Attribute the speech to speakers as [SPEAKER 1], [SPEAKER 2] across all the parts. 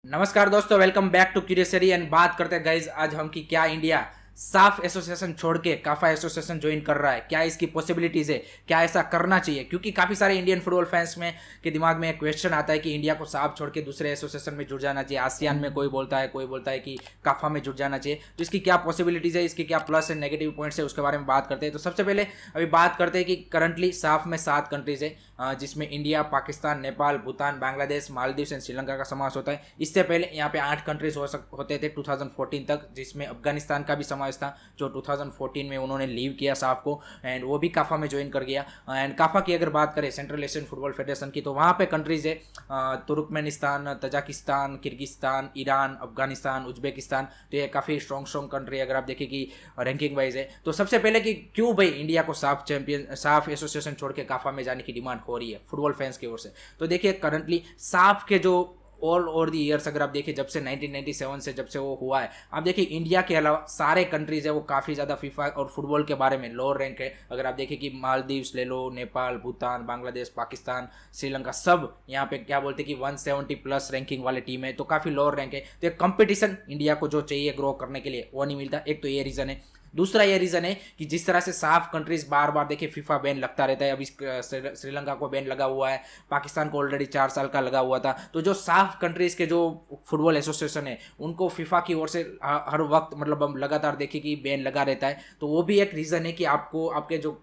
[SPEAKER 1] नमस्कार दोस्तों, welcome back to क्यूरियसरी and बात करते हैं गाइज आज हम कि क्या इंडिया साफ एसोसिएशन छोड़ के काफा एसोसिएशन ज्वाइन कर रहा है, क्या इसकी पॉसिबिलिटीज है, क्या ऐसा करना चाहिए। क्योंकि काफी सारे इंडियन फुटबॉल फैंस में के दिमाग में एक क्वेश्चन आता है कि इंडिया को साफ छोड़ के दूसरे एसोसिएशन में जुड़ जाना चाहिए। आसियान में कोई बोलता है कि काफा में जुड़ जाना चाहिए। तो इसकी क्या पॉसिबिलिटीज है, इसके क्या प्लस एंड नेगेटिव पॉइंट्स है, उसके बारे में बात करते हैं। तो सबसे पहले अभी बात करते हैं कि करंटली साफ में 7 कंट्रीज है, जिसमें इंडिया, पाकिस्तान, नेपाल, भूटान, बांग्लादेश, मालदीव एंड श्रीलंका का समावेश होता है। इससे पहले यहाँ पे 8 कंट्रीज होते थे 2014 तक, जिसमें अफगानिस्तान का भी समावेश था जो 2014 में उन्होंने लीव किया साफ को, एंड वो भी काफा में ज्वाइन कर गया। एंड काफा की अगर बात करें सेंट्रल एशियन फुटबॉल फेडरेशन की, तो वहाँ पे कंट्रीज है Turkmenistan, Tajikistan, Kyrgyzstan, Iran, Afghanistan, Uzbekistan. तो ये काफ़ी स्ट्रॉन्ग कंट्री अगर आप देखें कि रैंकिंग वाइज है। तो सबसे पहले कि क्यों भाई इंडिया को साफ एसोसिएशन छोड़ के काफा में जाने की डिमांड हो रही है फुटबॉल फैंस की ओर से। तो देखिए करंटली साफ के जो ऑल ओवर द ईयर्स अगर आप देखिए, जब से 1997 से जब से वो हुआ है, आप देखिए इंडिया के अलावा सारे कंट्रीज है वो काफ़ी ज़्यादा फीफा और फुटबॉल के बारे में लोअर रैंक है। अगर आप देखिए कि मालदीव्स ले लो, नेपाल, भूटान, बांग्लादेश, पाकिस्तान, श्रीलंका, सब यहाँ पे क्या बोलते हैं कि 170 प्लस रैंकिंग वाले टीम है, तो काफ़ी लोअर रैंक है। तो एक कंपटीशन इंडिया को जो चाहिए ग्रो करने के लिए वो नहीं मिलता। एक तो ये रीज़न है। दूसरा ये रीज़न है कि जिस तरह से साफ कंट्रीज बार बार देखिए फीफा बैन लगता रहता है। अभी श्रीलंका को बैन लगा हुआ है, पाकिस्तान को ऑलरेडी 4 साल का लगा हुआ था। तो जो साफ कंट्रीज के जो फुटबॉल एसोसिएशन है उनको फीफा की ओर से हर वक्त मतलब हम लगातार देखिए कि बैन लगा रहता है। तो वो भी एक रीज़न है कि आपको आपके जो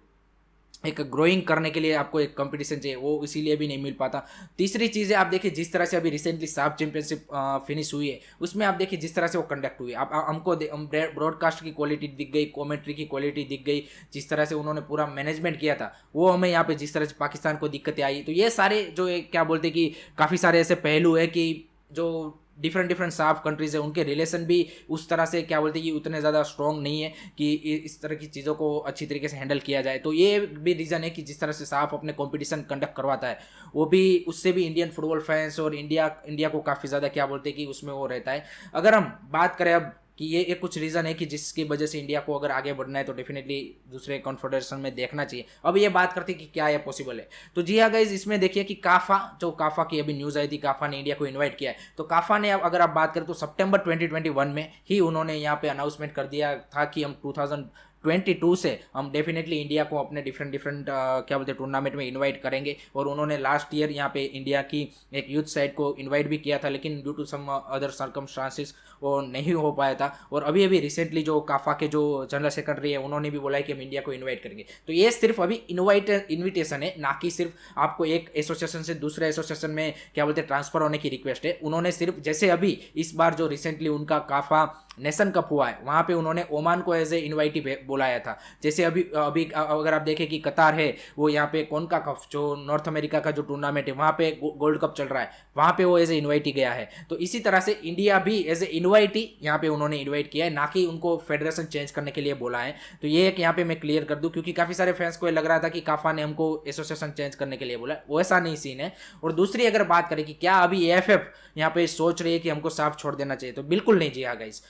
[SPEAKER 1] एक ग्रोइंग करने के लिए आपको एक कंपटीशन चाहिए, वो इसीलिए भी नहीं मिल पाता। तीसरी चीज़ है, आप देखिए जिस तरह से अभी रिसेंटली साफ चैंपियनशिप फिनिश हुई है, उसमें आप देखिए जिस तरह से वो कंडक्ट हुई, आप हमको ब्रॉडकास्ट की क्वालिटी दिख गई, कमेंट्री की क्वालिटी दिख गई, जिस तरह से उन्होंने पूरा मैनेजमेंट किया था वो हमें यहाँ पे जिस तरह से पाकिस्तान को दिक्कतें आई। तो ये सारे जो क्या बोलते कि काफ़ी सारे ऐसे पहलू है कि जो डिफरेंट साफ कंट्रीज है उनके रिलेशन भी उस तरह से क्या बोलते हैं कि उतने ज़्यादा स्ट्रॉन्ग नहीं है कि इस तरह की चीज़ों को अच्छी तरीके से हैंडल किया जाए। तो ये भी रीज़न है कि जिस तरह से साफ अपने कंपटीशन कंडक्ट करवाता है, वो भी उससे भी इंडियन फुटबॉल फैंस और इंडिया को काफ़ी ज़्यादा क्या बोलते हैं कि उसमें वो रहता है। अगर हम बात करें अब कि ये कुछ रीज़न है कि जिसकी वजह से इंडिया को अगर आगे बढ़ना है तो डेफिनेटली दूसरे कॉन्फेडरेशन में देखना चाहिए। अब ये बात करते हैं कि क्या ये पॉसिबल है। तो जी हाँ गाइज, इसमें देखिए कि काफा की अभी न्यूज़ आई थी, काफा ने इंडिया को इन्वाइट किया है। तो काफा ने अगर आप बात करें तो सितंबर 2021 में ही उन्होंने यहाँ पे अनाउंसमेंट कर दिया था कि हम 2022 से हम डेफिनेटली इंडिया को अपने डिफरेंट क्या बोलते हैं टूर्नामेंट में इनवाइट करेंगे। और उन्होंने लास्ट ईयर यहाँ पे इंडिया की एक यूथ साइड को इनवाइट भी किया था, लेकिन due to some other circumstances वो नहीं हो पाया था। और अभी रिसेंटली जो काफा के जो जनरल सेक्रेटरी है उन्होंने भी बोला है कि हम इंडिया को इन्वाइट करेंगे। तो ये सिर्फ अभी इन्विटेशन है, ना कि सिर्फ आपको एक एसोसिएशन से दूसरे एसोसिएशन में क्या बोलते हैं ट्रांसफर होने की रिक्वेस्ट है। उन्होंने सिर्फ जैसे अभी इस बार जो रिसेंटली उनका काफा नेशन कप हुआ है वहाँ पे उन्होंने ओमान को एज ए इन्वाइटी बुलाया था। जैसे अभी अभी अगर आप देखें कि कतार है वो यहाँ पे कॉन्का कप जो नॉर्थ अमेरिका का जो टूर्नामेंट है वहाँ पे गोल्ड कप चल रहा है, वहाँ पे वो एज ए इन्वाइटी गया है। तो इसी तरह से इंडिया भी एज ए इन्वाइटी यहाँ पे उन्होंने इन्वाइट किया है, ना कि उनको फेडरेशन चेंज करने के लिए बोला है। तो ये एक यहाँ पे मैं क्लियर कर दूँ, क्योंकि काफ़ी सारे फैंस को लग रहा था कि काफा ने हमको एसोसिएशन चेंज करने के लिए बोला, वैसा नहीं सीन है। और दूसरी अगर बात करें कि क्या अभी एएफएफ यहाँ पे सोच रही है कि हमको साफ छोड़ देना चाहिए, तो बिल्कुल नहीं। जी हाँ गाइस,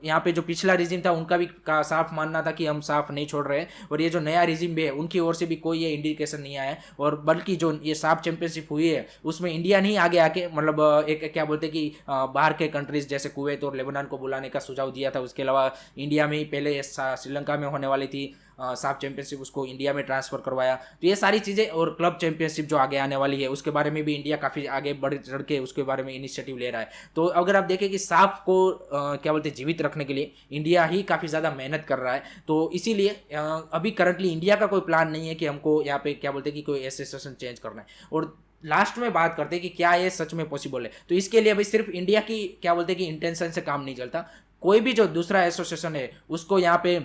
[SPEAKER 1] यहाँ पे जो पिछला रिजिम था उनका भी साफ मानना था कि हम साफ नहीं छोड़ रहे हैं, और ये जो नया रिजिम भी है उनकी ओर से भी कोई ये इंडिकेशन नहीं आया है। और बल्कि जो ये साफ चैंपियनशिप हुई है उसमें इंडिया नहीं आगे आके मतलब एक क्या बोलते कि बाहर के कंट्रीज जैसे कुवैत और लेबनान को बुलाने का सुझाव दिया था। उसके अलावा इंडिया में ही पहले श्रीलंका में होने वाली थी साफ चैंपियनशिप, उसको इंडिया में ट्रांसफर करवाया। तो ये सारी चीज़ें, और क्लब चैंपियनशिप जो आगे आने वाली है उसके बारे में भी इंडिया काफ़ी आगे बढ़ चढ़ के उसके बारे में इनिशिएटिव ले रहा है। तो अगर आप देखें कि साफ को क्या बोलते हैं जीवित रखने के लिए इंडिया ही काफ़ी ज़्यादा मेहनत कर रहा है। तो इसीलिए अभी करंटली इंडिया का कोई प्लान नहीं है कि हमको यहाँ पे क्या बोलते हैं कि कोई एसोसिएशन चेंज करना है। और लास्ट में बात करते हैं कि क्या ये सच में पॉसिबल है। तो इसके लिए अभी सिर्फ इंडिया की क्या बोलते हैं कि इंटेंशन से काम नहीं चलता। कोई भी जो दूसरा एसोसिएशन है उसको यहाँ पे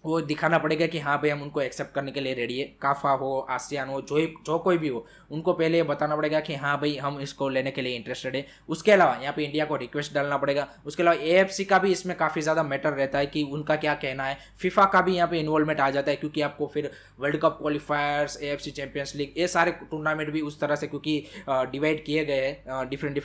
[SPEAKER 1] वो दिखाना पड़ेगा कि हाँ भाई हम उनको एक्सेप्ट करने के लिए रेडी है। काफा हो, आसियान हो, जो कोई भी हो, उनको पहले ये बताना पड़ेगा कि हाँ भाई हम इसको लेने के लिए इंटरेस्टेड है। उसके अलावा यहाँ पे इंडिया को रिक्वेस्ट डालना पड़ेगा। उसके अलावा एएफसी का भी इसमें काफ़ी ज़्यादा मैटर रहता है कि उनका क्या कहना है। फीफा का भी यहाँ पे इन्वॉल्वमेंट आ जाता है, क्योंकि आपको फिर world cup क्वालिफायर्स, AFC champions league, ये सारे टूर्नामेंट भी उस तरह से क्योंकि डिवाइड किए गए हैं डिफरेंट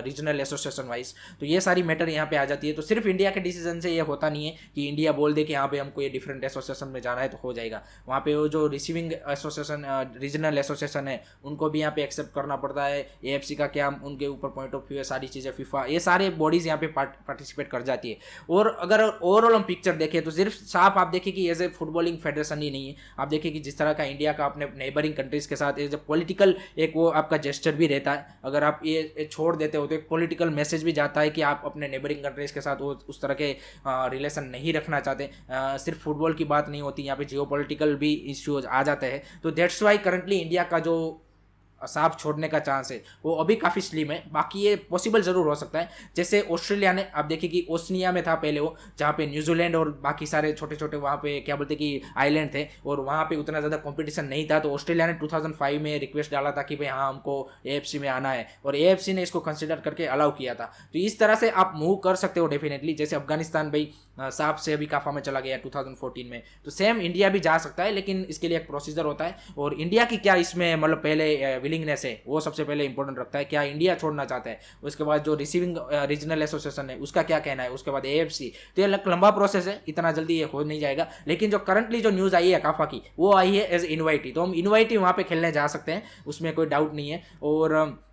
[SPEAKER 1] रीजनल एसोसिएशन वाइज। तो ये सारी मैटर यहाँ पे आ जाती है। तो सिर्फ इंडिया के डिसीजन से ये होता नहीं है कि इंडिया बोल दे कि हाँ भाई हमको ये डिफरेंट एसोसिएशन में जाना है तो हो जाएगा। वहाँ पे वो जो रिसीविंग एसोसिएशन रीजनल एसोसिएशन है उनको भी यहाँ पे एक्सेप्ट करना पड़ता है। एएफसी का क्या उनके ऊपर पॉइंट ऑफ व्यू है, सारी चीज़ें, फीफा, ये सारे बॉडीज़ यहाँ पे पार्टिसिपेट कर जाती है। और अगर ओवरऑल हम पिक्चर देखें तो सिर्फ साफ आप देखिए कि एज ए फुटबॉलिंग फेडरेशन ही नहीं है, आप देखिए कि जिस तरह का इंडिया का अपने नेबरिंग कंट्रीज़ के साथ एज ए पॉलिटिकल एक वो आपका जेस्चर भी रहता है। अगर आप ये छोड़ देते हो तो एक पॉलिटिकल मैसेज भी जाता है कि आप अपने नेबरिंग कंट्रीज़ के साथ वो उस तरह के रिलेशन नहीं रखना चाहते। सिर्फ फुटबॉल की बात नहीं होती, यहाँ पे जियोपॉलिटिकल भी इश्यूज आ जाते हैं। तो दैट्स वाई करंटली इंडिया का जो साफ छोड़ने का चांस है वो अभी काफ़ी स्लिम है। बाकी ये पॉसिबल ज़रूर हो सकता है। जैसे ऑस्ट्रेलिया ने, आप देखिए कि ओसनिया में था पहले वो, जहाँ पे न्यूजीलैंड और बाकी सारे छोटे छोटे वहाँ पे क्या बोलते कि आइलैंड थे और वहाँ पे उतना ज़्यादा कंपटीशन नहीं था। तो ऑस्ट्रेलिया ने 2005 में रिक्वेस्ट डाला था कि भाई हाँ हमको एएफसी में आना है, और एएफसी ने इसको कंसिडर करके अलाउ किया था। तो इस तरह से आप मूव कर सकते हो डेफिनेटली। जैसे अफगानिस्तान भाई साफ से अभी काफा में चला गया 2014 में, तो सेम इंडिया भी जा सकता है, लेकिन इसके लिए एक प्रोसीजर होता है। और इंडिया की क्या इसमें मतलब पहले विलिंगनेस है वो सबसे पहले इंपॉर्टेंट रखता है, क्या इंडिया छोड़ना चाहता है। उसके बाद जो रिसीविंग रीजनल एसोसिएशन है उसका क्या कहना है, उसके बाद एएफसी। तो ये लंबा प्रोसेस है, इतना जल्दी ये हो नहीं जाएगा। लेकिन जो करंटली जो न्यूज़ आई है काफा की, वो आई है एज इनवाइटी। तो हम इनवाइटी वहाँ पे खेलने जा सकते हैं, उसमें कोई डाउट नहीं है। और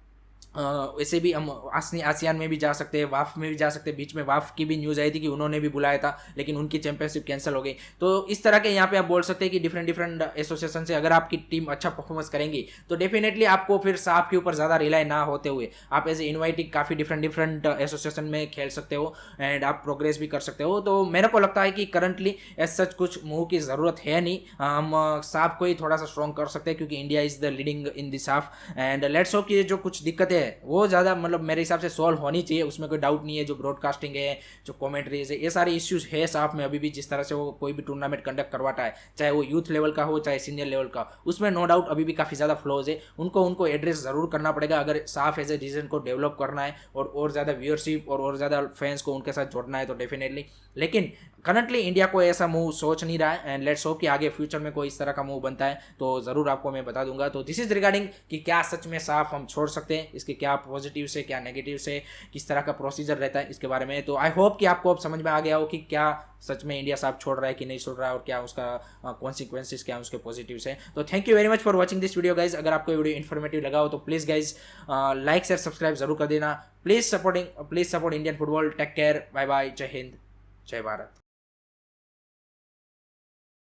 [SPEAKER 1] वैसे भी हम आसियान में भी जा सकते हैं, वाफ में भी जा सकते हैं। बीच में वाफ की भी न्यूज़ आई थी कि उन्होंने भी बुलाया था, लेकिन उनकी चैंपियनशिप कैंसिल हो गई। तो इस तरह के यहाँ पे आप बोल सकते हैं कि डिफरेंट एसोसिएशन से अगर आपकी टीम अच्छा परफॉर्मेंस करेंगी तो डेफिनेटली आपको फिर साफ के ऊपर ज़्यादा रिलाई ना होते हुए आप एज ए इन्वाइटिंग काफ़ी डिफरेंट एसोसिएशन में खेल सकते हो एंड आप प्रोग्रेस भी कर सकते हो। तो मेरे को लगता है कि करंटली एज सच कुछ मूव की ज़रूरत है नहीं। हम साफ को ही थोड़ा सा स्ट्रॉन्ग कर सकते हैं, क्योंकि India is the leading in the साफ। एंड लेट्स होप कि जो कुछ दिक्कतें वो ज़्यादा मतलब मेरे हिसाब से सॉल्व होनी चाहिए, उसमें कोई डाउट नहीं है। जो ब्रॉडकास्टिंग है, जो कमेंट्रीज है, ये सारे इश्यूज है साफ में अभी भी। जिस तरह से वो कोई भी टूर्नामेंट कंडक्ट करवाता है, चाहे वो यूथ लेवल का हो चाहे सीनियर लेवल का, उसमें नो डाउट अभी भी काफ़ी ज़्यादा फ्लॉज है। उनको एड्रेस ज़रूर करना पड़ेगा अगर साफ एज ए रीजन को डेवलप करना है और ज़्यादा व्यूअरशिप और ज़्यादा फैंस को उनके साथ जोड़ना है तो डेफिनेटली। लेकिन करंटली इंडिया को ऐसा मूव सोच नहीं रहा है, एंड लेट्स होप कि आगे फ्यूचर में कोई इस तरह का मूव बनता है तो ज़रूर आपको मैं बता दूंगा। तो दिस इज रिगार्डिंग कि क्या सच में साफ हम छोड़ सकते हैं, इसके क्या पॉजिटिव से क्या नेगेटिव से, किस तरह का प्रोसीजर रहता है इसके बारे में। तो आई होप कि आपको अब समझ में आ गया हो कि क्या सच में इंडिया साफ छोड़ रहा है कि नहीं छोड़ रहा है, और क्या उसका कॉन्सिक्वेंसेस क्या है उसके पॉजिटिव से। तो thank you very much for watching this video guys. अगर आपको ये वीडियो इन्फॉर्मेटिव लगा हो तो please guys like share subscribe जरूर कर देना। Please support Indian football. Take care, bye bye, जय हिंद, जय भारत।